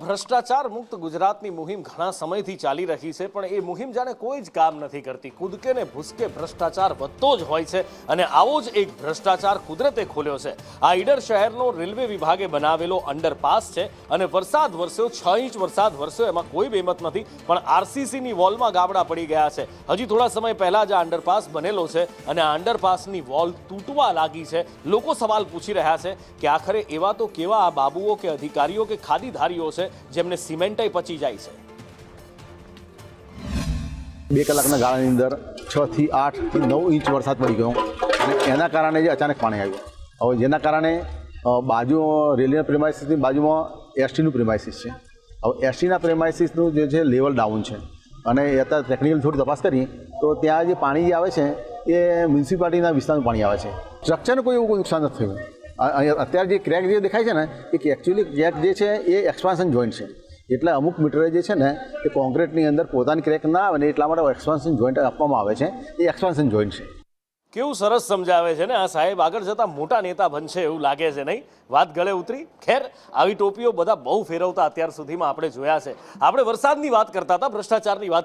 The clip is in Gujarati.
ભ્રષ્ટાચાર મુક્ત ગુજરાતની મુહિમ ઘણા સમયથી ચાલી રહી છે, પણ એ મુહિમ જાણે કોઈ જ કામ નથી કરતી. કૂદકે ને ભૂસકે ભ્રષ્ટાચાર વધતો જ હોય છે અને આવો જ એક ભ્રષ્ટાચાર કુદરતે ખોલ્યો છે. આ ઈડર શહેરનો રેલવે વિભાગે બનાવેલો અંડરપાસ છે અને વરસાદ વરસ્યો, 6 ઇંચ વરસાદ વરસ્યો, એમાં કોઈ બેમત નથી, પણ આરસીસીની વોલમાં ગાબડા પડી ગયા છે. હજી થોડા સમય પહેલા જ આ અંડરપાસ બનેલો છે અને આ અંડરપાસની વોલ તૂટવા લાગી છે. લોકો સવાલ પૂછી રહ્યા છે કે આખરે એવા તો કેવા આ બાબુઓ કે અધિકારીઓ કે ખાદીધારીઓ છે જેમને સિમેન્ટય પચી જાય છે. 2 કલાકના ગાળાની અંદર 6 થી 8 થી 9 ઇંચ વરસાદ પડી ગયો અને એના કારણે જે અચાનક પાણી આવ્યું. હવે જેના કારણે બાજુ રેલવેના પ્રેમાઇસીસની બાજુમાં એસટીનું પ્રેમાઇસીસ છે. હવે એસટીના પ્રેમાઇસીસનું જે છે લેવલ ડાઉન છે અને અત્યારે ટેકનિકલ થોડી તપાસ કરી તો ત્યાં જે પાણી જે આવે છે એ મ્યુનિસિપાલિટીના વિસ્તારનું પાણી આવે છે. સ્ટ્રક્ચરને કોઈ એવું કોઈ નુકસાન નથી થયું. અત્યારે જે ક્રેક જે દેખાય છે ને એ એકચ્યુઅલી ક્રેક જે છે એ એક્સપાન્શન જોઈન્ટ છે. એટલે અમુક મીટરે જે છે ને એ કોન્ક્રીટની અંદર પોતાની ક્રેક ના આવે ને એટલા માટે એક્સપાન્શન જોઈન્ટ આપવામાં આવે છે. એ એક્સપાન્શન જોઈન્ટ છે. કેવું સરસ સમજાવે છે ને આ સાહેબ. આગળ જતા મોટા નેતા બનશે એવું લાગે છે, નહીં? વાત ગળે ઉતરી. ખેર, આવી ટોપીઓ બધા બહુ ફેરવતા અત્યાર સુધીમાં આપણે જોયા છે. આપણે વરસાદની વાત કરતા હતા, ભ્રષ્ટાચારની વાત